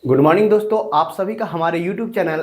Good morning दोस्तों, आप सभी का हमारे YouTube चैनल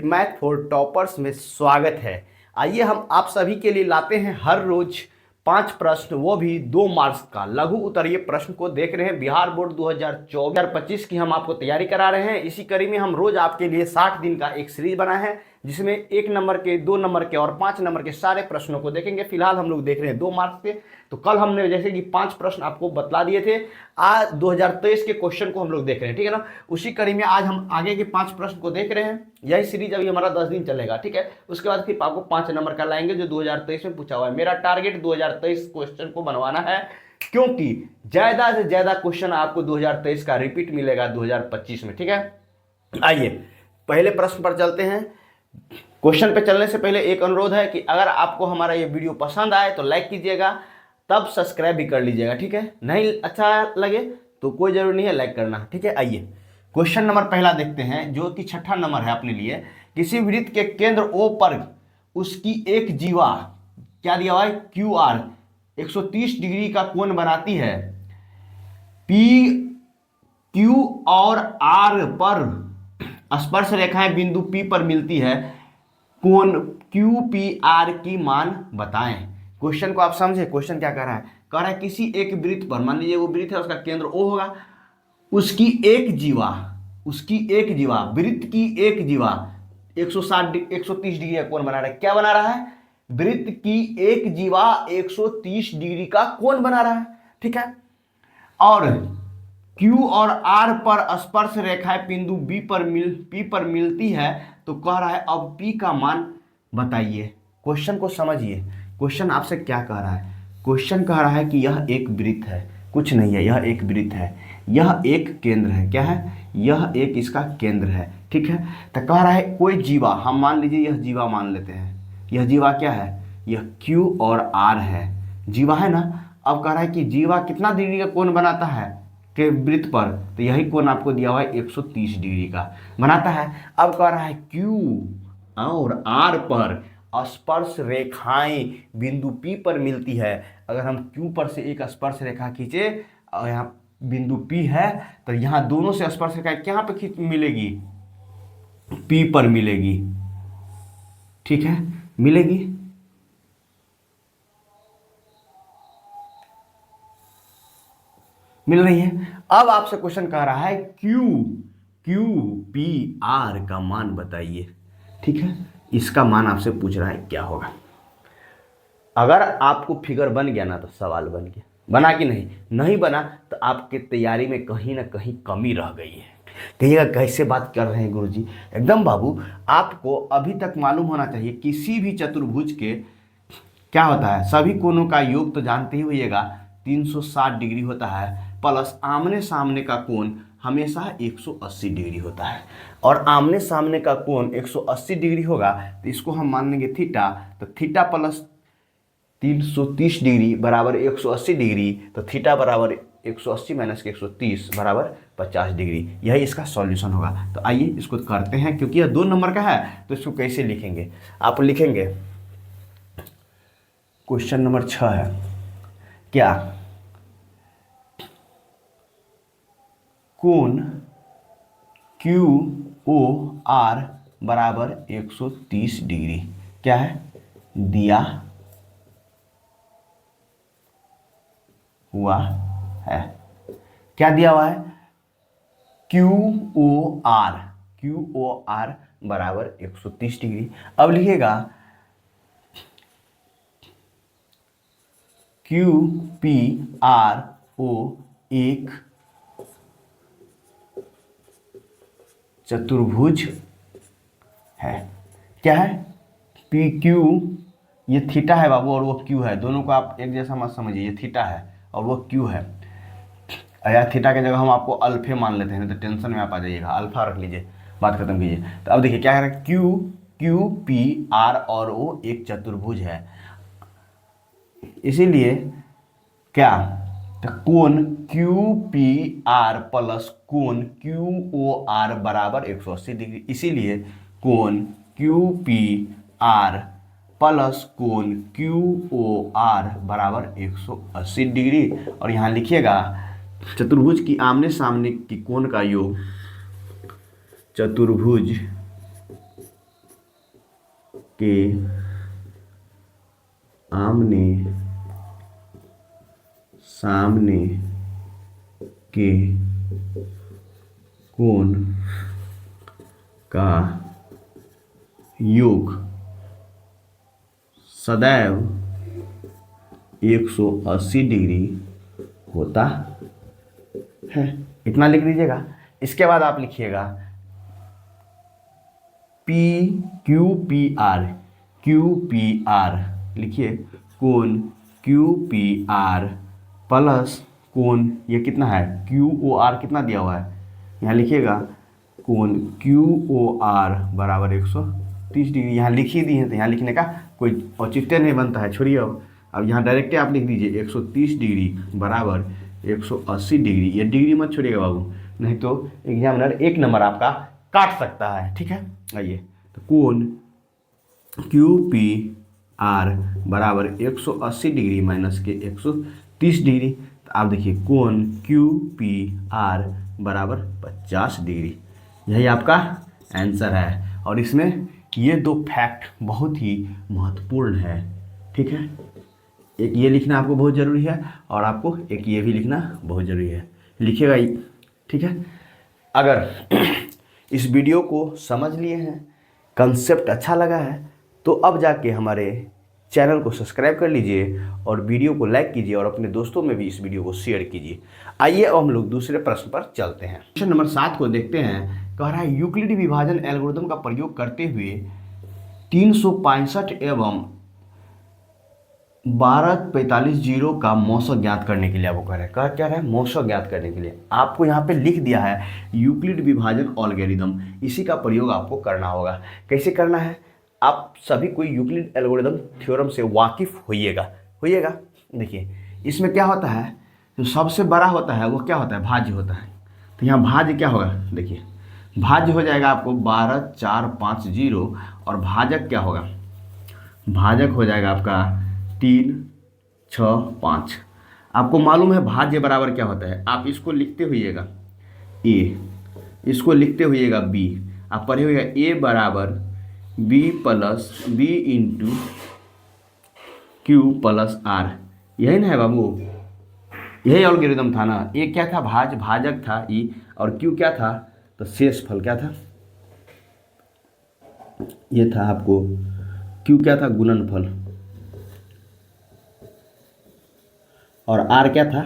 @मैथ4टॉपर्स में स्वागत है। आइए हम आप सभी के लिए लाते हैं हर रोज 5 प्रश्न, वो भी 2 मार्क्स का लघु उत्तरीय प्रश्न को देख रहे हैं। बिहार बोर्ड 2024-25 की हम आपको तैयारी करा रहे हैं। इसी कड़ी में हम रोज आपके लिए 60 दिन का एक सीरीज बना है, जिसमें 1 नंबर के, 2 नंबर के और 5 नंबर के सारे प्रश्नों को देखेंगे। फिलहाल हम लोग देख रहे हैं 2 मार्क्स के। तो कल हमने जैसे कि 5 प्रश्न आपको बतला दिए थे, आज 2023 के क्वेश्चन को हम लोग देख रहे हैं, ठीक है ना। उसी कड़ी में आज हम आगे के 5 प्रश्न को देख रहे हैं। यही सीरीज अभी हमारा 10 दिन चलेगा, ठीक है। उसके बाद फिर आपको 5 नंबर का लाएंगे जो 2023 में पूछा हुआ है। मेरा टारगेट 2023 क्वेश्चन को बनवाना है, क्योंकि ज्यादा से ज्यादा क्वेश्चन आपको 2023 का रिपीट मिलेगा 2025 में, ठीक है। आइए पहले प्रश्न पर चलते हैं। क्वेश्चन पे चलने से पहले एक अनुरोध है कि अगर आपको हमारा ये वीडियो पसंद आए तो लाइक कीजिएगा, तब सब्सक्राइब भी कर लीजिएगा, ठीक है। नहीं अच्छा लगे तो कोई जरूरी नहीं है लाइक करना, ठीक है। आइए क्वेश्चन नंबर पहला देखते हैं, जो कि 6ठा नंबर है अपने लिए। किसी वृत्त के केंद्र O पर उसकी एक जीवा क्या दिया हुआ है, QR 130 डिग्री का कोण बनाती है। P Q और R पर स्पर्श रेखाएं बिंदु P पर मिलती है। कोण QPR की मान बताएं। क्वेश्चन को आप समझे, क्वेश्चन क्या कह रहा है किसी एक वृत्त पर, मान लीजिए वो वृत्त है, उसका केंद्र O होगा, उसकी एक जीवा वृत्त की एक जीवा 130 डिग्री का कोण बना रहा है। क्या बना रहा है? वृत्त की एक जीवा 130 डिग्री का कोण बना रहा है, ठीक है। और Q और R पर स्पर्श रेखाएं बिंदु P पर मिलती है। तो कह रहा है अब P का मान बताइए। क्वेश्चन को समझिए, क्वेश्चन आपसे क्या कह रहा है। क्वेश्चन कह रहा है कि यह एक वृत्त है, कुछ नहीं है, यह एक वृत्त है, यह एक केंद्र है। क्या है? यह एक इसका केंद्र है, ठीक है। तो कह रहा है कोई जीवा, हम मान लीजिए यह जीवा मान लेते हैं। यह जीवा क्या है? यह Q और R है, जीवा है ना। अब कह रहा है कि जीवा कितना डिग्री का कोण बनाता है के वृत्त पर, तो यही कोण आपको दिया हुआ है 130 डिग्री का बनाता है। अब कह रहा है Q और R पर स्पर्श रेखाएं बिंदु P पर मिलती है। अगर हम Q पर से एक स्पर्श रेखा खींचे और यहाँ बिंदु P है, तो यहाँ दोनों से स्पर्श रेखा कहाँ पे मिलेगी? P पर मिलेगी, ठीक है, मिलेगी। मिल रही है। अब आपसे क्वेश्चन कह रहा है QPR का मान बताइए, ठीक है। इसका मान आपसे पूछ रहा है क्या होगा। अगर आपको फिगर बन गया ना तो सवाल बन गया, बना कि नहीं? नहीं बना तो आपके तैयारी में कहीं ना कहीं कमी रह गई है। कहिएगा कैसे बात कर रहे हैं गुरुजी। एकदम बाबू, आपको अभी तक मालूम होना चाहिए किसी भी चतुर्भुज के क्या होता है, सभी कोणों का योग तो जानते ही होइएगा 360 डिग्री होता है, प्लस आमने सामने का कोण हमेशा 180 डिग्री होता है। और आमने सामने का कोण 180 डिग्री होगा तो इसको हम मान लेंगे थीटा। तो थीटा प्लस 330 डिग्री बराबर 180 डिग्री। तो थीटा बराबर 180 माइनस के 130 बराबर 50 डिग्री। यही इसका सॉल्यूशन होगा। तो आइए इसको करते हैं, क्योंकि यह 2 नंबर का है तो इसको कैसे लिखेंगे। आप लिखेंगे, क्वेश्चन नंबर 6 है क्या, कोण QOR बराबर 130 डिग्री क्या है दिया हुआ है। क्या दिया हुआ है? QOR बराबर 130 डिग्री। अब लिखिएगा QPRO एक चतुर्भुज है। क्या है? PQ, ये थीटा है बाबू और वो Q है, दोनों को आप एक जैसा मत समझिए। ये थीटा है और वो Q है। या थीटा की जगह हम आपको अल्फे मान लेते हैं, नहीं तो टेंशन में आप आ जाइएगा। अल्फा रख लीजिए, बात खत्म कीजिए। तो अब देखिए क्या है, QPR और O एक चतुर्भुज है, इसीलिए क्या, तो कोण QPR प्लस कोण QOR बराबर 180 डिग्री। इसीलिए कोण QPR प्लस कोण QOR बराबर 180 डिग्री। और यहाँ लिखिएगा चतुर्भुज की आमने सामने की कोण का योग चतुर्भुज के आमने सामने के कोण का योग सदैव 180 डिग्री होता है। इतना लिख दीजिएगा। इसके बाद आप लिखिएगा क्यू पी आर लिखिए, कोण QPR प्लस कोण ये कितना है QOR कितना दिया हुआ है, यहाँ लिखिएगा कोण QOR बराबर 130 डिग्री। यहाँ लिख ही दिए हैं तो यहाँ लिखने का कोई औचित्य नहीं बनता है, छोड़िए। अब यहाँ डायरेक्ट आप लिख दीजिए 130 डिग्री बराबर 180 डिग्री। ये डिग्री मत छोड़िएगा बाबू, नहीं तो एग्जामिनर 1 नंबर आपका काट सकता है। ठीक है, आइए तो कोण QPR बराबर 180 डिग्री माइनस के 130 डिग्री। तो आप देखिए कोण QPR बराबर 50 डिग्री, यही आपका आंसर है। और इसमें ये 2 फैक्ट बहुत ही महत्वपूर्ण है। ठीक है, एक ये लिखना आपको बहुत ज़रूरी है और आपको एक ये भी लिखना बहुत ज़रूरी है, लिखिएगा। ठीक है, अगर इस वीडियो को समझ लिए हैं, कंसेप्ट अच्छा लगा है, तो अब जाके हमारे चैनल को सब्सक्राइब कर लीजिए और वीडियो को लाइक कीजिए और अपने दोस्तों में भी इस वीडियो को शेयर कीजिए। आइए अब हम लोग दूसरे प्रश्न पर चलते हैं। क्वेश्चन नंबर 7 को देखते हैं। कह रहा है यूक्लिड विभाजन एल्गोरिथम का प्रयोग करते हुए 365 एवं 1245 का मौसक ज्ञात करने के लिए आपको कह रहा है। क्या है मौसक ज्ञात करने के लिए आपको यहाँ पे लिख दिया है यूक्लिड विभाजन एल्गोरिथम, इसी का प्रयोग आपको करना होगा। कैसे करना है, आप सभी कोई यूक्लिड एल्गोरिथम थ्योरम से वाकिफ होइएगा। देखिए इसमें क्या होता है, जो सबसे बड़ा होता है वो क्या होता है, भाज्य होता है। तो यहाँ भाज्य क्या होगा, देखिए भाज्य हो जाएगा आपको 12450 और भाजक क्या होगा, भाजक हो जाएगा आपका 365। आपको मालूम है भाज्य बराबर क्या होता है, आप इसको लिखते हुइएगा A, इसको लिखते हुइएगा B, आप पढ़े हुएगा A बराबर B plus B into Q plus R। यही ना है बाबू, यही एल्गोरिथम था ना। A क्या था, भाजक था E, और Q क्या था, तो शेषफल क्या था, ये था आपको Q क्या था, गुणनफल, और R क्या था,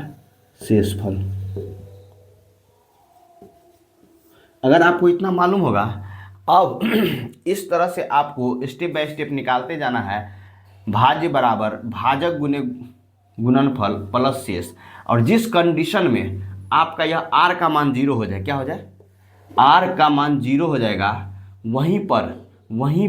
शेषफल। अगर आपको इतना मालूम होगा, अब इस तरह से आपको स्टेप बाय स्टेप निकालते जाना है। भाज्य बराबर भाजक गुने गुणनफल प्लस शेष, और जिस कंडीशन में आपका यह R का मान 0 हो जाए, क्या हो जाए, R का मान 0 हो जाएगा, वहीं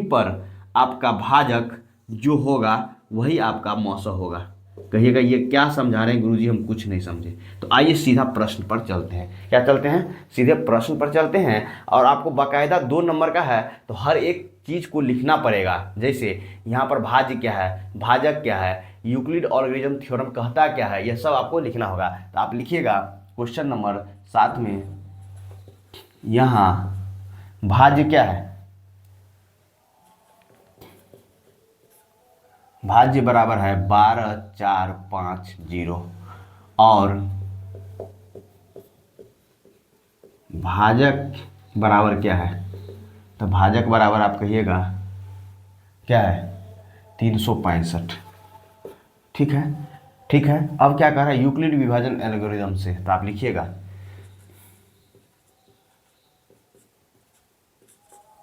पर आपका भाजक जो होगा वही आपका मौसक होगा। कहिएगा ये क्या समझा रहे हैं गुरुजी, हम कुछ नहीं समझे। तो आइए सीधा प्रश्न पर चलते हैं। क्या चलते हैं, सीधे प्रश्न पर चलते हैं। और आपको बाकायदा 2 नंबर का है तो हर एक चीज़ को लिखना पड़ेगा। जैसे यहाँ पर भाज्य क्या है, भाजक क्या है, यूक्लिड एल्गोरिथम थ्योरम कहता क्या है, यह सब आपको लिखना होगा। तो आप लिखिएगा क्वेश्चन नंबर 7 में, यहाँ भाज्य क्या है, भाज्य बराबर है 12450 और भाजक बराबर क्या है, तो भाजक बराबर आप कहिएगा क्या है, 365। ठीक है, अब क्या कह रहा है, यूक्लिड विभाजन एल्गोरिथम से। तो आप लिखिएगा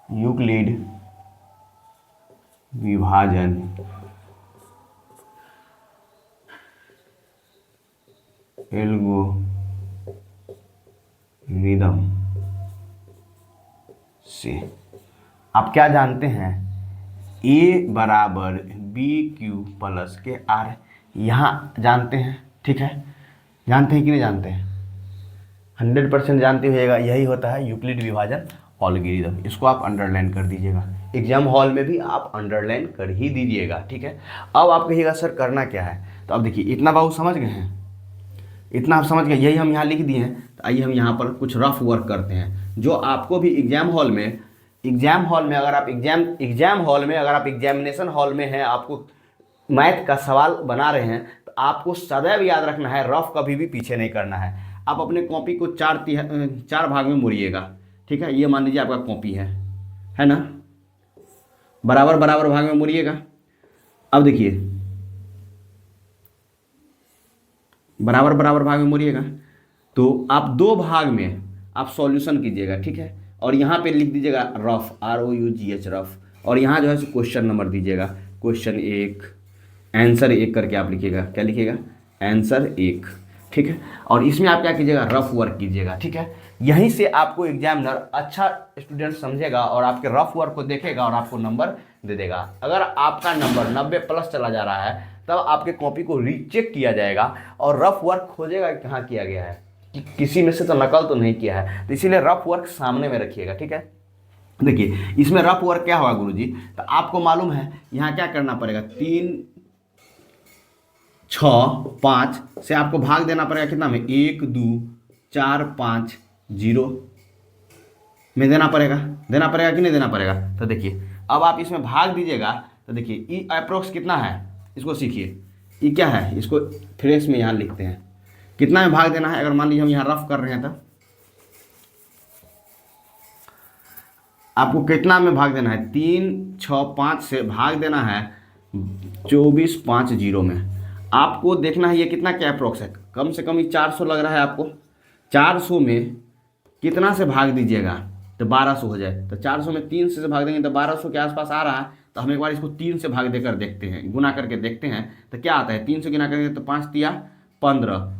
यूक्लिड विभाजन एल्गोरिथम से आप क्या जानते हैं, A बराबर BQ प्लस के R, यहाँ जानते हैं। ठीक है, जानते हैं कि नहीं जानते हैं, 100% जानते होइएगा। यही होता है यूक्लिड विभाजन एल्गोरिथम, इसको आप अंडरलाइन कर दीजिएगा। एग्जाम हॉल में भी आप अंडरलाइन कर ही दीजिएगा। ठीक है, अब आप कहिएगा सर करना क्या है। तो अब देखिए इतना बाबू समझ गए हैं, इतना आप समझ गए, यही हम यहाँ लिख दिए हैं। तो आइए हम यहाँ पर कुछ रफ वर्क करते हैं। जो आपको भी एग्जाम हॉल में अगर आप एग्जामिनेशन हॉल में हैं, आपको मैथ का सवाल बना रहे हैं, तो आपको सदैव याद रखना है, रफ कभी भी पीछे नहीं करना है। आप अपने कॉपी को चार भाग में मुड़िएगा, ठीक है। ये मान लीजिए आपका कॉपी है ना, बराबर बराबर भाग में मुड़िएगा। अब देखिए, बराबर बराबर भाग में मुड़िएगा, तो आप दो भाग में आप सॉल्यूशन कीजिएगा, ठीक है। और यहाँ पे लिख दीजिएगा रफ, ROUGH रफ, और यहाँ जो है क्वेश्चन नंबर दीजिएगा, क्वेश्चन 1, आंसर 1 करके आप लिखिएगा। क्या लिखिएगा? आंसर 1, ठीक है। और इसमें आप क्या कीजिएगा? रफ वर्क कीजिएगा, ठीक है। यहीं से आपको एग्जामिनर अच्छा स्टूडेंट समझेगा और आपके रफ वर्क को देखेगा और आपको नंबर दे देगा। अगर आपका नंबर 90+ चला जा रहा है, तब आपके कॉपी को रीचेक किया जाएगा और रफ वर्क खोजेगा कहाँ किया गया है, कि किसी में से तो नकल तो नहीं किया है। तो इसीलिए रफ वर्क सामने में रखिएगा, ठीक है। देखिए इसमें रफ वर्क क्या होगा गुरुजी, तो आपको मालूम है यहाँ क्या करना पड़ेगा, 3, 6, 5 से आपको भाग देना पड़ेगा कितना में, 1, 2, 4, 5, 0 में देना पड़ेगा कि नहीं देना पड़ेगा। तो देखिए अब आप इसमें भाग दीजिएगा, तो देखिए ई अप्रोक्स कितना है, इसको सीखिए। ई क्या है, इसको फ्रेश में यहाँ लिखते हैं, कितना में भाग देना है। अगर मान लीजिए हम यहाँ रफ कर रहे हैं, तब आपको कितना में भाग देना है, 3, 6, 5 से भाग देना है 24, 5, 0 में। आपको देखना है ये कितना क्या अप्रोक्स है, कम से कम ये 400 लग रहा है आपको। 400 में कितना से भाग दीजिएगा, तो 1200 हो जाए। तो 400 में 3 से भाग देंगे तो 1200 के आसपास आ रहा है। तो हम एक बार इसको 3 से भाग देकर देखते हैं, गुना करके देखते हैं तो क्या आता है। 3 से गुना करेंगे तो 5 तिया 15,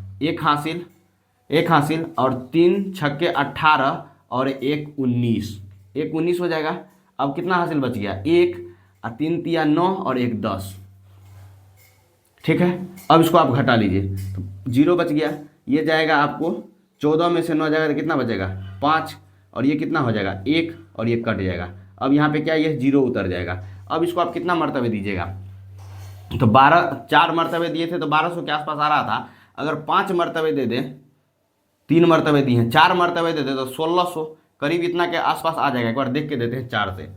एक हासिल और 3 छक्के 18 और 1 19, 1 19 हो जाएगा। अब कितना हासिल बच गया, 1 और 3 तिया 9 और 1 10, ठीक है। अब इसको आप घटा लीजिए तो 0 बच गया। ये जाएगा आपको 14 में से 9 जाएगा तो कितना बचेगा, 5, और ये कितना हो जाएगा 1, और ये कट जाएगा। अब यहाँ पे क्या, ये 0 उतर जाएगा। अब इसको आप कितना मरतबे दीजिएगा, तो 4 मरतबे दिए थे तो 1200 के आसपास आ रहा था। अगर 5 मरतबे दे दें, 3 मरतबे दिए हैं, 4 मरतबे दे दें तो 1600 करीब इतना के आसपास आ जाएगा। एक बार देख के देते हैं 4 से।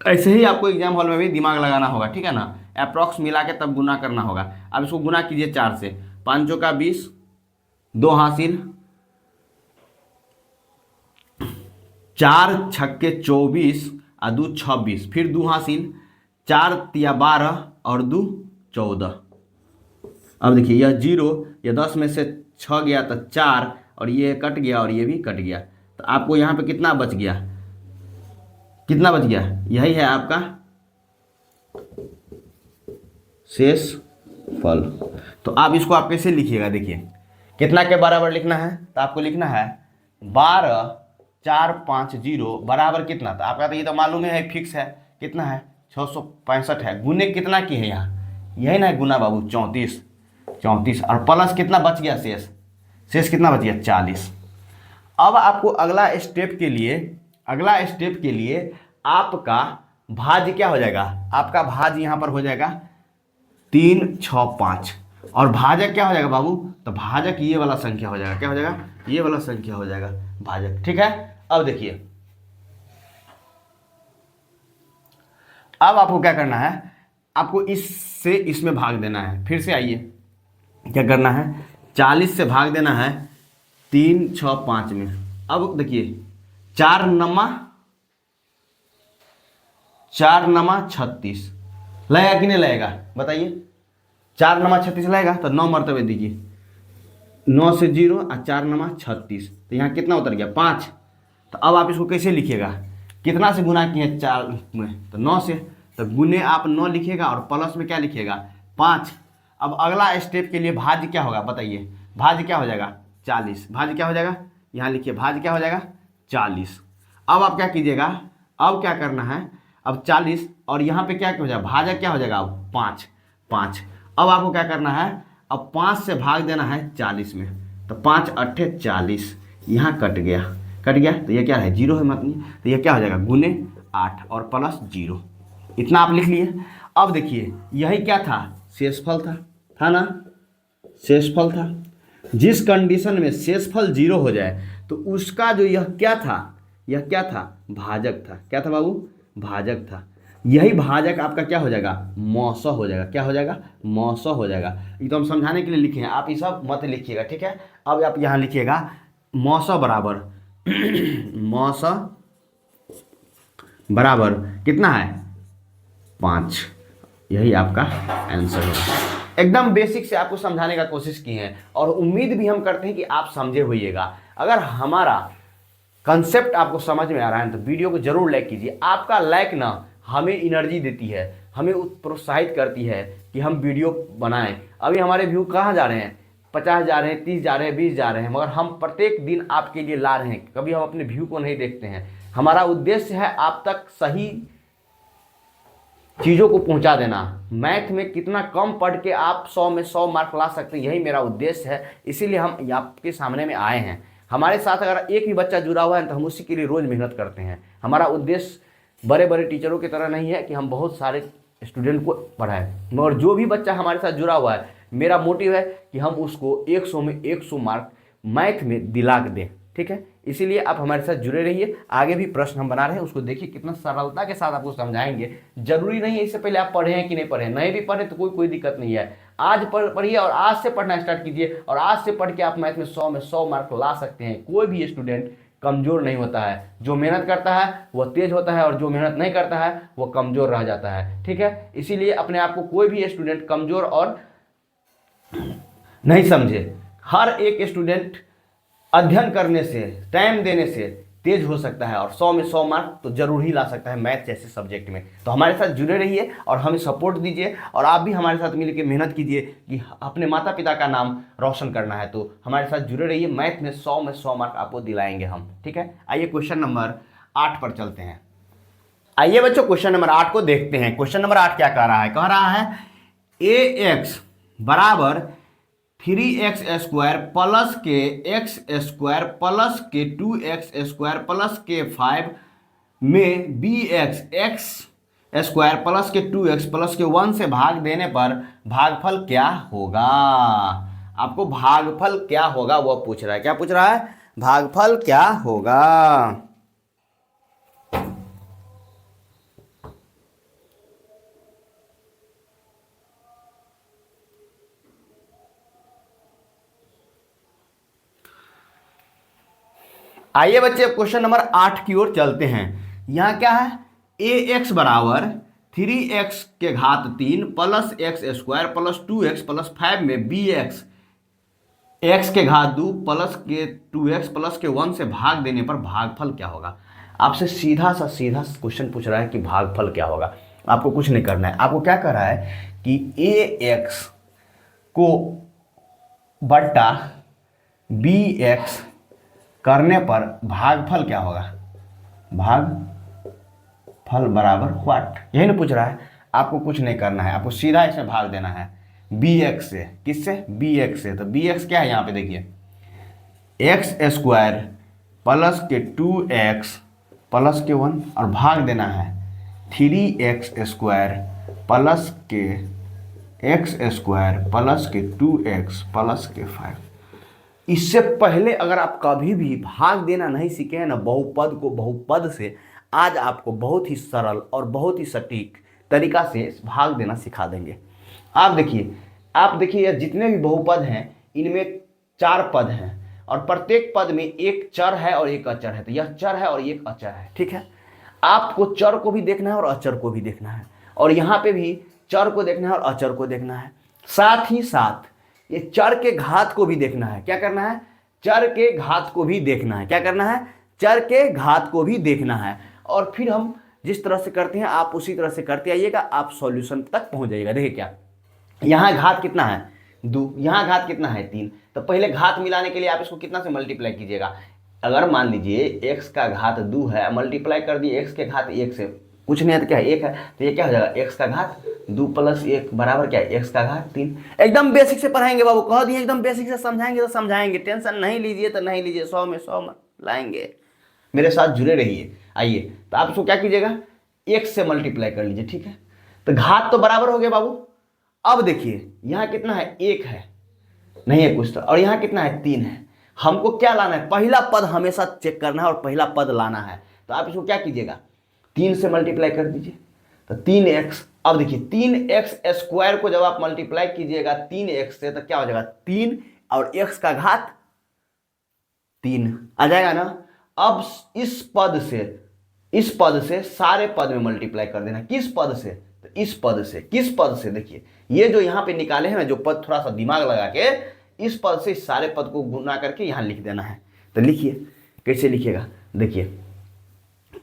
ऐसे ही आपको एग्जाम हॉल में भी दिमाग लगाना होगा, ठीक है ना। अप्रॉक्स मिला के तब गुना करना होगा। अब इसको गुना कीजिए 4 से, 5 का 20, 2 हासिल, 4 छक्के 24 और 2 26, फिर 2 हासिल, 4 तिया 12 और 2 14। अब देखिए यह 0, यह 10 में से 6 गया तो 4, और ये कट गया और ये भी कट गया। तो आपको यहाँ पे कितना बच गया, यही है आपका शेष फल। तो आप इसको आप कैसे लिखिएगा, देखिए कितना के बराबर लिखना है, तो आपको लिखना है 12, 4, 5, 0 बराबर कितना। तो आपका तो ये तो मालूम है फिक्स है, कितना है 665 है। गुने कितना की है यहाँ, यही ना है गुना बाबू, 34 और प्लस कितना बच गया, शेष कितना बच गया, 40। अब आपको अगला स्टेप के लिए आपका भाज्य क्या हो जाएगा, आपका भाज्य यहाँ पर हो जाएगा 3, 6, 5, और भाजक क्या हो जाएगा बाबू, तो भाजक ये वाला संख्या हो जाएगा। क्या हो जाएगा, ये वाला संख्या हो जाएगा भाजक, ठीक है। अब देखिए, अब आपको क्या करना है, आपको इससे इसमें भाग देना है। फिर से आइए, क्या करना है, 40 से भाग देना है 3, 6, 5 में। अब देखिए 4 नमा 36 लगेगा कि नहीं लगेगा, बताइए। 4 नमा 36 लगेगा तो 9 मरतबे दीजिए, 9 से 0 और 4 नमा 36, तो यहाँ कितना उतर गया, 5। तो अब आप इसको कैसे लिखिएगा, कितना से गुना किए 4 में, तो 9 से। तो गुने आप 9 लिखिएगा और प्लस में क्या लिखिएगा, 5। अब अगला स्टेप के लिए भाज्य क्या होगा, बताइए। भाज्य क्या हो जाएगा, 40। भाज्य क्या हो जाएगा, यहाँ लिखिए, भाज्य क्या हो जाएगा, 40। अब आप क्या कीजिएगा, अब क्या करना है, अब 40 और यहाँ पे क्या हो जाएगा, भाजक क्या हो जाएगा, अब 5। अब आपको क्या करना है, अब 5 से भाग देना है 40 में, तो 5 8 40, यहाँ कट गया, तो ये क्या है, 0 है मतलब, तो ये क्या हो जाएगा, गुने 8 और प्लस 0। इतना आप लिख लिए। अब देखिए यही क्या था, शेषफल था ना, शेषफल था। जिस कंडीशन में शेषफल 0 हो जाए तो उसका जो यह क्या था, यह क्या था, भाजक था। क्या था बाबू, भाजक था। यही भाजक आपका क्या हो जाएगा, मौसा हो जाएगा। क्या हो जाएगा, मौसा हो जाएगा। ये तो हम समझाने के लिए लिखे हैं, आप ये सब मत लिखिएगा, ठीक है। अब आप यहाँ लिखिएगा मौसा बराबर मौसा बराबर कितना है, 5। यही आपका आंसर होगा। एकदम बेसिक से आपको समझाने का कोशिश की है और उम्मीद भी हम करते हैं कि आप समझे होइएगा। अगर हमारा कंसेप्ट आपको समझ में आ रहा है तो वीडियो को जरूर लाइक कीजिए। आपका लाइक ना हमें एनर्जी देती है, हमें प्रोत्साहित करती है कि हम वीडियो बनाएं। अभी हमारे व्यू कहाँ जा रहे हैं, 50 जा रहे हैं, 30 जा रहे हैं, 20 जा रहे हैं, मगर हम प्रत्येक दिन आपके लिए ला रहे हैं। कभी हम अपने व्यू को नहीं देखते हैं। हमारा उद्देश्य है आप तक सही चीज़ों को पहुंचा देना। मैथ में कितना कम पढ़ के आप 100 में 100 मार्क ला सकते हैं, यही मेरा उद्देश्य है। इसीलिए हम आपके सामने में आए हैं। हमारे साथ अगर एक भी बच्चा जुड़ा हुआ है तो हम उसी के लिए रोज़ मेहनत करते हैं। हमारा उद्देश्य बड़े बड़े टीचरों की तरह नहीं है कि हम बहुत सारे स्टूडेंट को पढ़ाएं, मगर जो भी बच्चा हमारे साथ जुड़ा हुआ है, मेरा मोटिव है कि हम उसको 100 में 100 मार्क मैथ में दिला के दें, ठीक है। इसीलिए आप हमारे साथ जुड़े रहिए। आगे भी प्रश्न हम बना रहे हैं, उसको देखिए कितना सरलता के साथ आपको समझाएंगे। जरूरी नहीं है इससे पहले आप पढ़े हैं कि नहीं पढ़े, नहीं भी पढ़े तो कोई दिक्कत नहीं है। आज पढ़िए और आज से पढ़ना स्टार्ट कीजिए और आज से पढ़ के आप मैथ में 100 में 100 मार्क ला सकते हैं। कोई भी स्टूडेंट कमजोर नहीं होता है। जो मेहनत करता है वह तेज होता है और जो मेहनत नहीं करता है वह कमजोर रह जाता है, ठीक है। इसीलिए अपने आप को कोई भी स्टूडेंट कमजोर और नहीं समझे। हर एक स्टूडेंट अध्ययन करने से, टाइम देने से तेज हो सकता है और 100 में 100 मार्क तो जरूर ही ला सकता है मैथ जैसे सब्जेक्ट में। तो हमारे साथ जुड़े रहिए और हमें सपोर्ट दीजिए और आप भी हमारे साथ मिलकर मेहनत कीजिए कि अपने माता पिता का नाम रोशन करना है। तो हमारे साथ जुड़े रहिए, मैथ में 100 मार्क आपको दिलाएंगे हम, ठीक है। आइए क्वेश्चन नंबर 8 पर चलते हैं। आइए बच्चों क्वेश्चन नंबर 8 को देखते हैं। क्वेश्चन नंबर 8 क्या कह रहा है, कह रहा है ax बराबर 3x स्क्वायर प्लस के x स्क्वायर प्लस के 2x स्क्वायर प्लस के 5 में bx x स्क्वायर प्लस के 2x प्लस के 1 से भाग देने पर भागफल क्या होगा। आपको भागफल क्या होगा वो पूछ रहा है। क्या पूछ रहा है, भागफल क्या होगा। आइए बच्चे क्वेश्चन नंबर 8 की ओर चलते हैं। यहां क्या है, ax बराबर 3x के घात 3 plus x square plus 2x plus 5 में bx x के घात 2 प्लस के 2x प्लस के 1 से भाग देने पर भागफल क्या होगा। आपसे सीधा क्वेश्चन पूछ रहा है कि भागफल क्या होगा। आपको कुछ नहीं करना है। आपको क्या कर रहा है कि ax को बट्टा bx करने पर भागफल क्या होगा। भागफल बराबर व्हाट, यही ना पूछ रहा है। आपको कुछ नहीं करना है, आपको सीधा इसमें भाग देना है bx से। किससे, bx से। तो bx क्या है यहाँ पे देखिए, x स्क्वायर प्लस के 2x प्लस के 1 और भाग देना है 3x स्क्वायर प्लस के x स्क्वायर प्लस के 2x प्लस के 5। इससे पहले अगर आप कभी भी भाग देना नहीं सीखे हैं ना बहुपद को बहुपद से, आज आपको बहुत ही सरल और बहुत ही सटीक तरीका से भाग देना सिखा देंगे। आप देखिए जितने भी बहुपद हैं इनमें 4 पद हैं और प्रत्येक पद में एक चर है और एक अचर है। तो यह चर है और एक अचर है, ठीक है। आपको चर को भी देखना है और अचर को भी देखना है और यहाँ पे भी चर को देखना है और अचर को देखना है। साथ ही साथ ये चर के घात को भी देखना है। क्या करना है, चर के घात को भी देखना है। क्या करना है, चर के घात को भी देखना है। और फिर हम जिस तरह से करते हैं आप उसी तरह से करते आइएगा, आप सॉल्यूशन तक पहुंच जाइएगा। देखिए क्या, यहाँ घात कितना है 2, यहाँ घात कितना है 3। तो पहले घात मिलाने के लिए आप इसको कितना से मल्टीप्लाई कीजिएगा। अगर मान लीजिए x का घात 2 है, मल्टीप्लाई कर दिए x के घात 1 से, कुछ नहीं है तो क्या है 1 है, तो ये क्या हो जाएगा x का घात 2 प्लस 1 बराबर क्या है x का घात 3। एकदम बेसिक से पढ़ाएंगे बाबू, कह दिए एकदम बेसिक से समझाएंगे तो समझाएंगे। टेंशन नहीं लीजिए तो नहीं लीजिए, 100 में 100 लाएंगे। मेरे साथ जुड़े रहिए। आइए तो आप इसको क्या कीजिएगा, 1 से मल्टीप्लाई कर लीजिए, ठीक है। तो घात तो बराबर हो गया बाबू। अब देखिए यहाँ कितना है 1 है, नहीं है कुछ तो, और यहाँ कितना है 3 है। हमको क्या लाना है, पहला पद हमेशा चेक करना है और पहला पद लाना है। तो आप इसको क्या कीजिएगा, 3 से मल्टीप्लाई कर दीजिए, तो 3x। अब देखिए 3x स्क्वायर को जब आप मल्टीप्लाई कीजिएगा 3x से तो क्या हो जाएगा 3 और x का घात 3 आ जाएगा ना। अब इस पद से सारे पद में मल्टीप्लाई कर देना। किस पद से, तो इस पद से। किस पद से, देखिए ये जो यहां पे निकाले हैं ना जो पद, थोड़ा सा दिमाग लगा के इस पद से इस सारे पद को गुना करके यहां लिख देना है। तो लिखिए, कैसे लिखिएगा, देखिए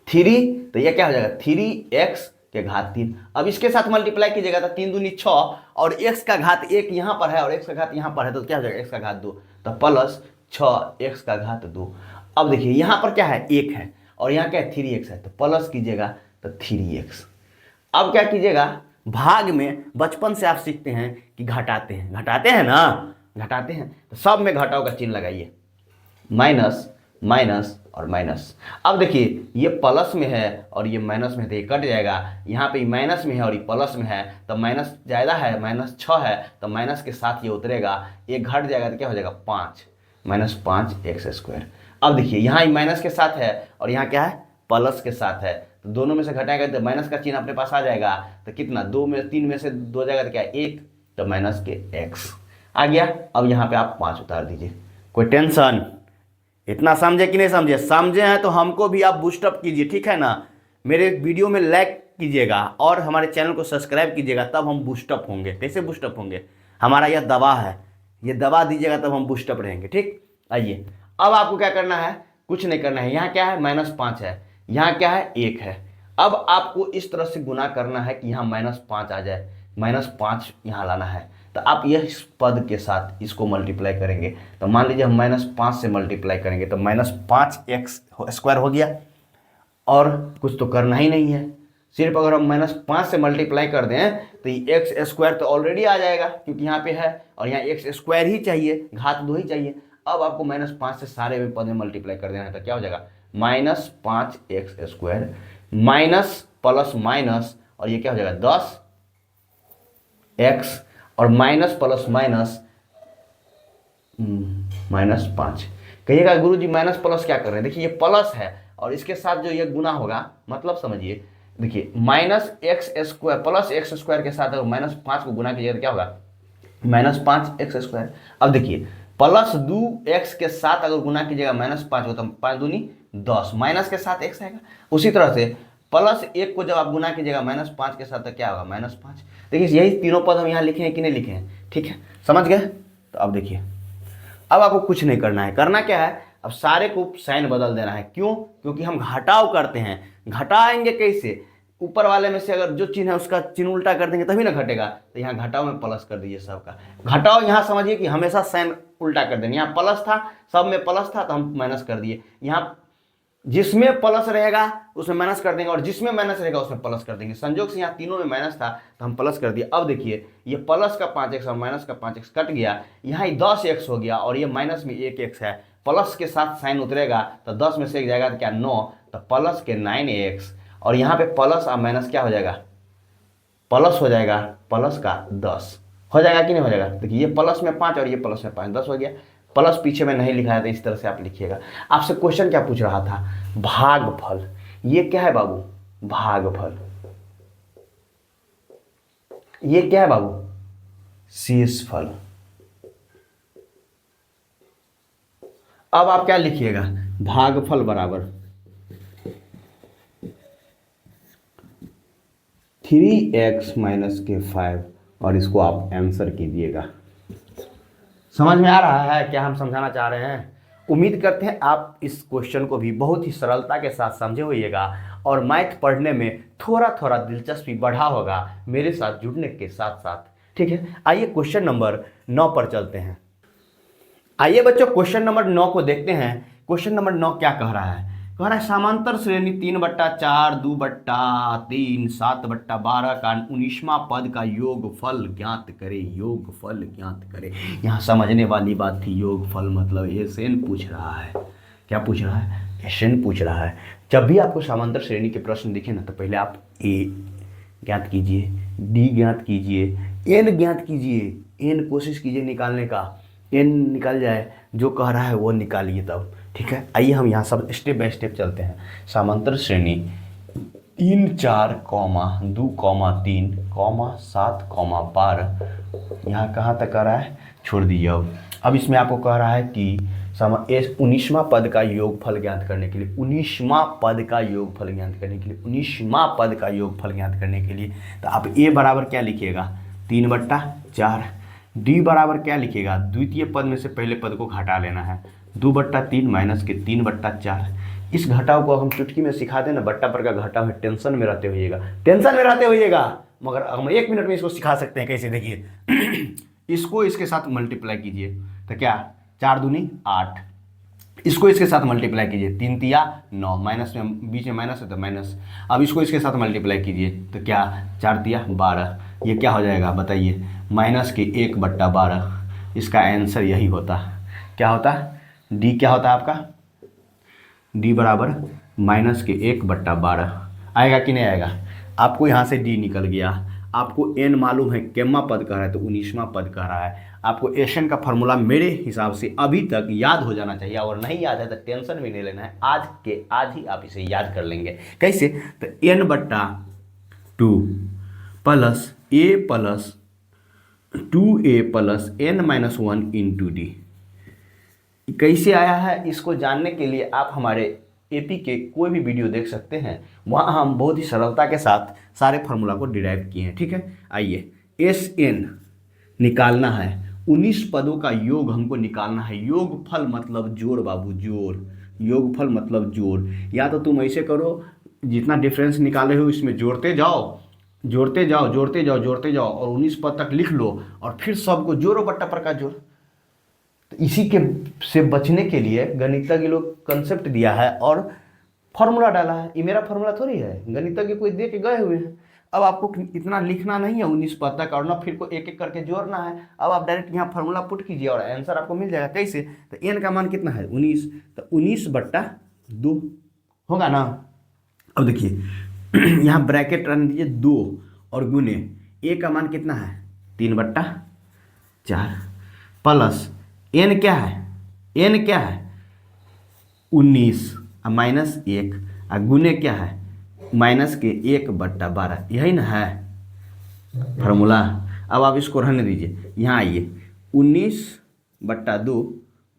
3, तो ये क्या हो जाएगा 3x के घात 3। अब इसके साथ मल्टीप्लाई कीजिएगा तो 3 दूनी 6 और x का घात 1 यहां पर है और x का घात यहां पर है, तो क्या हो जाएगा x का घात 2, तो प्लस 6x का घात 2। अब देखिए यहां पर क्या है 1 है और यहाँ क्या है 3x है, तो प्लस कीजिएगा तो 3x। अब क्या कीजिएगा, भाग में बचपन से आप सीखते हैं कि घटाते हैं ना, घटाते हैं तो सब में घटाओ का चिन्ह लगाइए, माइनस माइनस और माइनस। अब देखिए ये प्लस में है और ये माइनस में है तो ये कट जाएगा। यहाँ पे माइनस में है और ये प्लस में है तो माइनस ज़्यादा है, माइनस 6 है तो माइनस के साथ ये उतरेगा, ये घट जाएगा तो क्या हो जाएगा 5, -5x²। अब देखिए यहाँ माइनस के साथ है और यहाँ क्या है प्लस के साथ है, तो दोनों में से घटाएगा तो माइनस का चिन्ह अपने पास आ जाएगा। तो कितना 3 में से 2 जाएगा तो क्या 1, तो माइनस के x आ गया। अब यहाँ पे आप 5 उतार दीजिए। कोई टेंशन, इतना समझे कि नहीं समझे? समझे हैं तो हमको भी आप बूस्टअप कीजिए, ठीक है ना। मेरे वीडियो में लाइक कीजिएगा और हमारे चैनल को सब्सक्राइब कीजिएगा, तब हम बूस्टअप होंगे। कैसे बूस्टअप होंगे, हमारा यह दवा है, ये दवा दीजिएगा तब हम बूस्टअप रहेंगे, ठीक। आइए अब आपको क्या करना है, कुछ नहीं करना है। यहाँ क्या है -5 है, यहाँ क्या है 1 है। अब आपको इस तरह से गुना करना है कि यहाँ -5 आ जाए, -5 यहाँ लाना है। तो आप यह इस पद के साथ इसको मल्टीप्लाई करेंगे, तो मान लीजिए हम -5 से मल्टीप्लाई करेंगे तो -5x² हो गया। और कुछ तो करना ही नहीं है, सिर्फ अगर हम -5 से मल्टीप्लाई कर दें तो ये x² तो ऑलरेडी आ जाएगा क्योंकि यहाँ पे है और यहाँ x² ही चाहिए, घात 2 ही चाहिए। अब आपको -5 से सारे में पद में मल्टीप्लाई कर देना है, तो क्या हो जाएगा -5x² माइनस प्लस माइनस और ये क्या हो जाएगा 10x और माइनस प्लस माइनस -5। कहिएगा गुरुजी माइनस प्लस क्या कर रहे हैं, देखिए ये प्लस है और इसके साथ जो ये गुना होगा, मतलब समझिए, देखिए -x² प्लस x² के साथ अगर -5 को गुना कीजिएगा तो क्या होगा -5x²। अब देखिए प्लस 2x के साथ अगर गुना कीजिएगा -5 को तो 5 दूनी 10, माइनस के साथ x आएगा। उसी तरह से प्लस 1 को जब आप गुना कीजिएगा -5 के साथ तो क्या होगा -5। देखिए यही तीनों पद हम यहाँ लिखे हैं कि नहीं लिखे हैं, ठीक है, समझ गए। तो अब देखिए अब आपको कुछ नहीं करना है, करना क्या है, अब सारे को साइन बदल देना है। क्यों, क्योंकि हम घटाव करते हैं। घटाएंगे कैसे, ऊपर वाले में से अगर जो चिन्ह है उसका चिन्ह उल्टा कर देंगे तभी ना घटेगा। तो यहाँ घटाव में प्लस कर दीजिए सबका। घटाव यहाँ समझिए कि हमेशा साइन उल्टा कर देंगे, यहाँ प्लस था, सब में प्लस था तो हम माइनस कर दिए। यहाँ जिसमें प्लस रहेगा उसमें माइनस कर देंगे और जिसमें माइनस रहेगा उसमें प्लस कर देंगे। संयोग से यहाँ तीनों में माइनस था तो हम प्लस कर दिए। अब देखिए ये प्लस का 5x और माइनस का 5x कट गया, यहाँ 10x हो गया और ये माइनस में 1x है। प्लस के साथ साइन उतरेगा तो 10 में से 1 जाएगा तो क्या 9, तो प्लस के 9x और यहाँ पे प्लस और माइनस क्या हो जाएगा, प्लस हो जाएगा, प्लस का 10 हो जाएगा कि नहीं हो जाएगा। देखिए ये प्लस में 5 और ये प्लस में 5, 10 हो गया। प्लस पीछे में नहीं लिखा है तो इस तरह से आप लिखिएगा। आपसे क्वेश्चन क्या पूछ रहा था, भागफल। ये क्या है बाबू, भागफल। ये क्या है बाबू, शेषफल। अब आप क्या लिखिएगा, भागफल बराबर 3x - के 5 और इसको आप आंसर कीजिएगा। समझ में आ रहा है क्या हम समझाना चाह रहे हैं। उम्मीद करते हैं आप इस क्वेश्चन को भी बहुत ही सरलता के साथ समझे होइएगा और मैथ पढ़ने में थोड़ा थोड़ा दिलचस्पी बढ़ा होगा मेरे साथ जुड़ने के साथ साथ, ठीक है। आइए क्वेश्चन नंबर 9 पर चलते हैं। आइए बच्चों क्वेश्चन नंबर 9 को देखते हैं। क्वेश्चन नंबर 9 क्या कह रहा है, कह रहा है समांतर श्रेणी 3/4 2/3 7/12 का 19वां पद का योगफल ज्ञात करे। योगफल ज्ञात करे, यहाँ समझने वाली बात थी। योगफल मतलब एसएन पूछ रहा है। क्या पूछ रहा है, एसएन पूछ रहा है। जब भी आपको समांतर श्रेणी के प्रश्न दिखे ना तो पहले आप ए ज्ञात कीजिए, डी ज्ञात कीजिए, एन ज्ञात कीजिए, एन कोशिश कीजिए निकालने का। एन निकल जाए, जो कह रहा है वो निकालिए तब। ठीक है, आइए हम यहाँ सब स्टेप बाय स्टेप चलते हैं। समांतर श्रेणी 3 4 कॉमा 2 कॉमा 3 कॉमा 7 कॉमा 12, यहाँ कहाँ तक आ रहा है छोड़ दीजिए। अब इसमें आपको कह रहा है कि 19वां पद का योगफल ज्ञात करने के लिए, 19वां पद का योगफल ज्ञात करने के लिए, 19वां पद का योगफल ज्ञात करने के लिए, तो आप ए बराबर क्या लिखिएगा 3/4, डी बराबर क्या लिखिएगा, द्वितीय पद में से पहले पद को घटा लेना है, 2/3 माइनस के 3/4। इस घटाव को हम चुटकी में सिखा दें ना, बट्टा पर का घटाव है, टेंशन में रहते होइएगा, टेंशन में रहते होइएगा, मगर हम 1 मिनट में इसको सिखा सकते हैं कैसे। देखिए इसको इसके साथ मल्टीप्लाई कीजिए तो क्या 4 दूनी 8, इसको इसके साथ मल्टीप्लाई कीजिए 3 तिया 9, माइनस में बीच में माइनस है तो माइनस। अब इसको इसके साथ मल्टीप्लाई कीजिए तो क्या 4 तिया 12, ये क्या हो जाएगा बताइए, माइनस के 1/12। इसका आंसर यही होता, क्या होता, डी क्या होता आपका, डी बराबर माइनस के 1/12 आएगा कि नहीं आएगा। आपको यहाँ से डी निकल गया, आपको एन मालूम है, केम्मा पद कह रहा है तो 19वां पद कह रहा है। आपको एशन का फॉर्मूला मेरे हिसाब से अभी तक याद हो जाना चाहिए, और नहीं याद है तो टेंशन भी नहीं लेना है, आज के आज ही आप इसे याद कर लेंगे। कैसे, तो n/2 plus a plus 2a plus n-1 into D. कैसे आया है इसको जानने के लिए आप हमारे एपी के कोई भी वीडियो देख सकते हैं, वहाँ हम बहुत ही सरलता के साथ सारे फार्मूला को डिराइव किए हैं। ठीक है, आइए Sn निकालना है, 19 पदों का योग हमको निकालना है। योगफल मतलब जोड़ बाबू, जोड़, योगफल मतलब जोड़। या तो तुम ऐसे करो, जितना डिफरेंस निकाले हो इसमें जोड़ते जाओ जोड़ते जाओ जोड़ते जाओ जोड़ते जाओ और 19 पद तक लिख लो और फिर सबको जोड़ो बट्टा पर का जोड़। तो इसी के से बचने के लिए गणितज्ञ लोग कंसेप्ट दिया है और फॉर्मूला डाला है। ये मेरा फॉर्मूला थोड़ी है, गणितज्ञ कोई दे के गए हुए हैं। अब आपको इतना लिखना नहीं है 19 पद तक और ना फिर को एक एक करके जोड़ना है। अब आप डायरेक्ट यहाँ फॉर्मूला पुट कीजिए और आंसर आपको मिल जाएगा। कैसे, तो एन का मान कितना है 19, तो 19/2 होगा ना। अब देखिए यहाँ ब्रैकेट रन दीजिए 2 और गुने ए का मान कितना है 3/4 प्लस एन क्या है, एन क्या है 19 माइनस 1 और गुने क्या है माइनस के 1/12, यही ना है फार्मूला। अब आप इसको रहने दीजिए, यहाँ आइए 19/2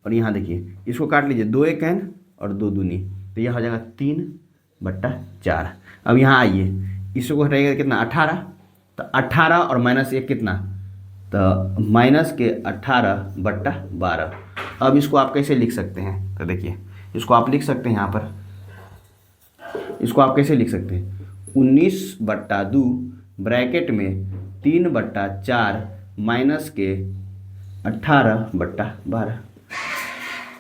और यहाँ देखिए इसको काट लीजिए, 2 एक n और 2 दूनी, तो यह हो जाएगा 3/4। अब यहाँ आइए इसको हटाइएगा कितना 18, तो 18 और माइनस 1 कितना, तो माइनस के 18/12। अब इसको आप कैसे लिख सकते हैं, तो देखिए इसको आप लिख सकते हैं यहाँ पर, इसको आप कैसे लिख सकते हैं 19/2 ब्रैकेट में 3/4 माइनस के 18/12।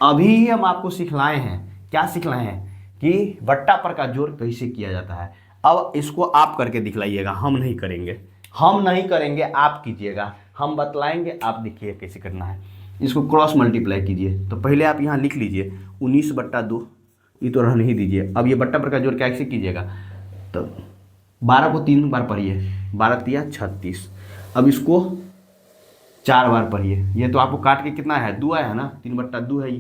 अभी हम आपको सिखलाए हैं, क्या सिखलाए हैं कि बट्टा पर का जोड़ कैसे किया जाता है। अब इसको आप करके दिखलाइएगा, हम नहीं करेंगे, हम नहीं करेंगे, आप कीजिएगा, हम बतलाएंगे, आप देखिए कैसे करना है। इसको क्रॉस मल्टीप्लाई कीजिए, तो पहले आप यहाँ लिख लीजिए 19/2, ये तो रहने ही दीजिए। अब ये बट्टा पर का जोड़ कैसे कीजिएगा, तो 12 को 3 बार पढ़िए, 12 तिया 36। अब इसको 4 बार पढ़िए, ये तो आपको काट के कितना है 2 आया है ना, 3/2 है, ये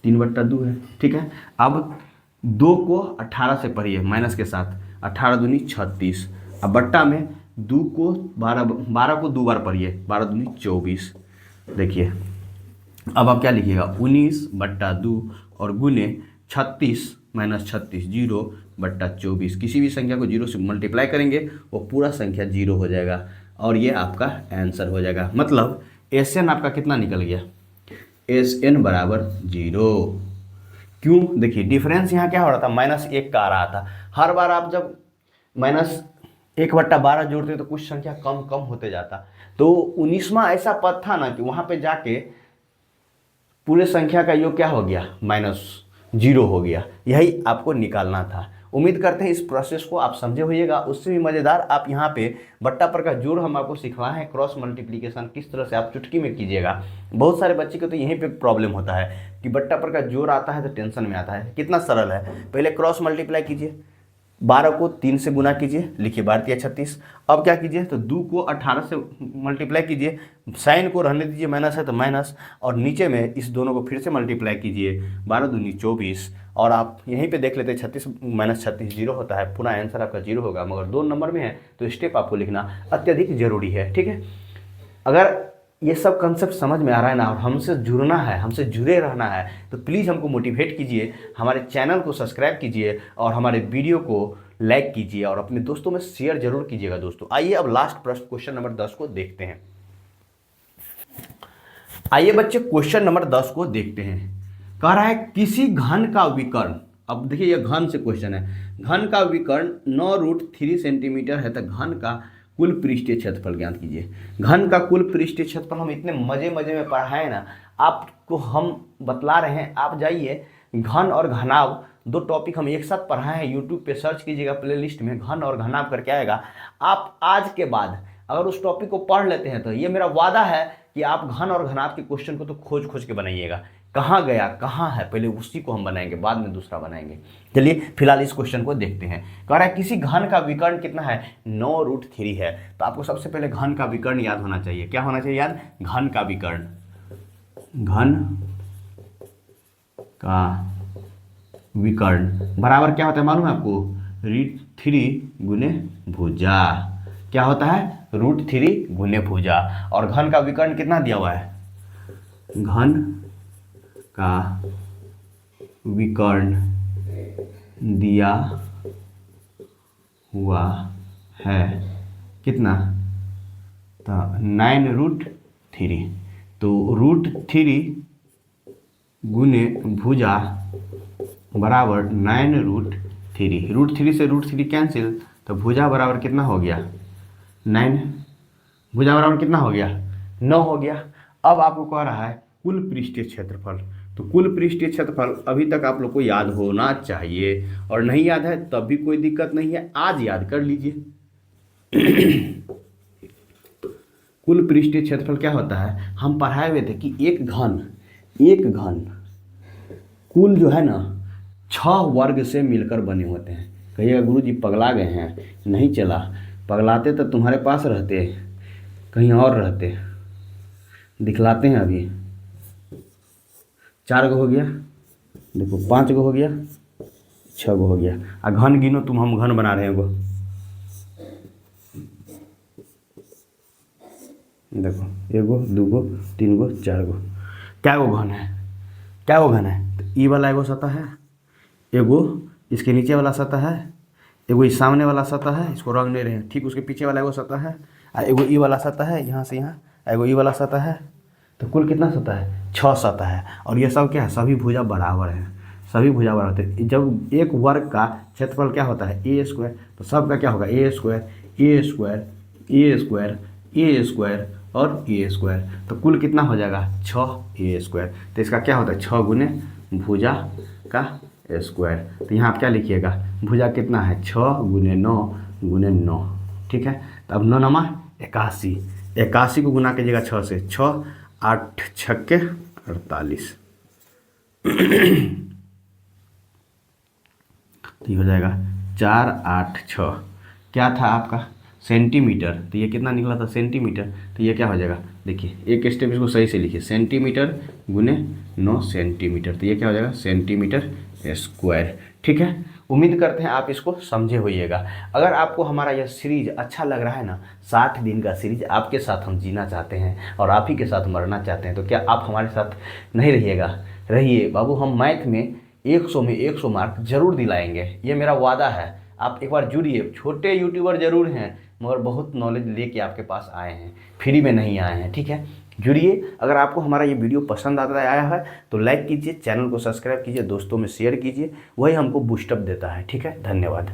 3/2 है। ठीक है, अब 2 को 18 से पढ़िए माइनस के साथ, 18 दूनी 36। अब बट्टा में 2 को 12 को 2 बार पढ़िए, 12 दूनी 24। देखिए अब आप क्या लिखिएगा 19/2 और गुने 36 माइनस 36 0/24। किसी भी संख्या को 0 से मल्टीप्लाई करेंगे वो पूरा संख्या 0 हो जाएगा और ये आपका आंसर हो जाएगा। मतलब Sn आपका कितना निकल गया, Sn बराबर 0। क्यों, देखिए डिफरेंस यहाँ क्या हो रहा था, -1 का आ रहा था। हर बार आप जब -1/12 जोड़ते तो कुछ संख्या कम कम होते जाता। तो 19वां ऐसा पद था ना कि वहाँ पे जाके पूरे संख्या का योग क्या हो गया -0 हो गया। यही आपको निकालना था। उम्मीद करते हैं इस प्रोसेस को आप समझे होइएगा। उससे भी मज़ेदार आप यहाँ पे बट्टा पर का जोड़ हम आपको सिखलाए हैं, क्रॉस मल्टीप्लिकेशन किस तरह से आप चुटकी में कीजिएगा। बहुत सारे बच्चे को तो यहीं पे प्रॉब्लम होता है कि बट्टा पर का जोड़ आता है तो टेंशन में आता है। कितना सरल है, पहले क्रॉस मल्टीप्लाई कीजिए, 12 को 3 से गुना कीजिए, लिखिए 12×36। अब क्या कीजिए, तो 2 को 18 से मल्टीप्लाई कीजिए, साइन को रहने दीजिए, माइनस है तो माइनस, और नीचे में इस दोनों को फिर से मल्टीप्लाई कीजिए, 12×2 = 24। और आप यहीं पे देख लेते हैं 36 - 36 0 होता है, पूरा आंसर आपका 0 होगा। मगर 2 नंबर में है तो स्टेप आपको लिखना अत्यधिक जरूरी है, ठीक है। अगर ये सब कंसेप्ट समझ में आ रहा है ना, और हमसे जुड़ना है, हमसे जुड़े रहना है, तो प्लीज़ हमको मोटिवेट कीजिए, हमारे चैनल को सब्सक्राइब कीजिए और हमारे वीडियो को लाइक कीजिए और अपने दोस्तों में शेयर जरूर कीजिएगा दोस्तों। आइए अब लास्ट प्रश्न क्वेश्चन नंबर 10 को देखते हैं। आइए बच्चे क्वेश्चन नंबर 10 को देखते हैं। कह रहा है किसी घन का विकर्ण, अब देखिए ये घन से क्वेश्चन है, घन का विकर्ण 9√3 सेंटीमीटर है, तो घन का कुल पृष्ठीय क्षेत्रफल ज्ञात कीजिए। घन का कुल पृष्ठीय क्षेत्रफल हम इतने मजे मजे में पढ़ाए ना, आपको हम बतला रहे हैं, आप जाइए घन और घनाव 2 टॉपिक हम एक साथ पढ़ाए हैं, यूट्यूब पे सर्च कीजिएगा प्लेलिस्ट में, घन और घनाव करके आएगा। आप आज के बाद अगर उस टॉपिक को पढ़ लेते हैं तो ये मेरा वादा है कि आप घन और घनाव के क्वेश्चन को तो खोज खोज के बनाइएगा, कहाँ गया कहाँ है, पहले उसी को हम बनाएंगे, बाद में दूसरा बनाएंगे। चलिए फिलहाल इस क्वेश्चन को देखते हैं। कह रहा है किसी घन का विकर्ण कितना है, 9√3 है। तो आपको सबसे पहले घन का विकर्ण याद होना चाहिए। क्या होना चाहिए याद, घन का विकर्ण, घन का विकर्ण बराबर क्या होता है मालूम है आपको, √3 भुजा। क्या होता है, √3 भुजा। और घन का विकर्ण कितना दिया हुआ है, घन का विकर्ण दिया हुआ है कितना, तो 9√3, तो √3 भुजा बराबर 9√3। √3 से √3 कैंसिल, तो भुजा बराबर कितना हो गया, 9। भुजा बराबर कितना हो गया, 9 हो गया। अब आपको कह रहा है कुल पृष्ठीय क्षेत्रफल, तो कुल पृष्ठीय क्षेत्रफल अभी तक आप लोग को याद होना चाहिए, और नहीं याद है तब भी कोई दिक्कत नहीं है, आज याद कर लीजिए। कुल पृष्ठीय क्षेत्रफल क्या होता है, हम पढ़ाए हुए थे कि एक घन कुल जो है ना 6 वर्ग से मिलकर बने होते हैं। कहिएगा गुरुजी पगला गए हैं, नहीं चला, पगलाते तो तुम्हारे पास रहते, कहीं और रहते। दिखलाते हैं अभी, 4 गो हो गया, देखो 5 गो हो गया, 6 गो हो गया। आ घन गिनो तुम, हम घन बना रहे हैं। वो देखो 1 गो 2 गो 3 गो 4 गो, क्या गो घन है, क्या गो घन है, तो ई वाला एगो सतह है, एगो इसके नीचे वाला सतह है, एगो इस सामने वाला सतह है, इसको रंग नहीं रहे हैं, ठीक उसके पीछे वाला एगो सतह है, एगो ई वाला सतह है, यहाँ से यहाँ एगो ई वाला सतह है। तो कुल कितना सतह है, 6 सतह है। और ये सब क्या है, सभी भुजा बराबर है, सभी भुजा बराबर होते हैं। जब एक वर्ग का क्षेत्रफल क्या होता है, a², तो सबका क्या होगा, a² a² a² a² और a²। तो कुल कितना हो जाएगा, 6a²। तो इसका क्या होता है, 6 गुने भुजा का स्क्वायर। तो यहाँ आप क्या लिखिएगा, भुजा कितना है, 6 गुने 9 गुने 9, ठीक है। तो अब 9 नमा 81, 81 को गुना कीजिएगा 6 से, 6 8 छक्के 48, तो ये हो जाएगा 4 8 6। क्या था आपका सेंटीमीटर, तो ये कितना निकला था सेंटीमीटर। तो ये क्या हो जाएगा, देखिए एक स्टेप इसको सही से लिखिए, सेंटीमीटर गुने 9 सेंटीमीटर, तो ये क्या हो जाएगा सेंटीमीटर स्क्वायर, ठीक है। उम्मीद करते हैं आप इसको समझे होइएगा। अगर आपको हमारा यह सीरीज अच्छा लग रहा है ना, 60 दिन का सीरीज, आपके साथ हम जीना चाहते हैं और आप ही के साथ मरना चाहते हैं, तो क्या आप हमारे साथ नहीं रहिएगा, रहिए बाबू। हम मैथ में 100 में 100 मार्क जरूर दिलाएंगे, ये मेरा वादा है। आप एक बार जुड़िए, छोटे यूट्यूबर जरूर हैं मगर बहुत नॉलेज लेके आपके पास आए हैं, फ्री में नहीं आए हैं, ठीक है। जुड़िए। अगर आपको हमारा ये वीडियो पसंद आता आया है तो लाइक कीजिए, चैनल को सब्सक्राइब कीजिए, दोस्तों में शेयर कीजिए, वही हमको बूस्टअप देता है, ठीक है। धन्यवाद।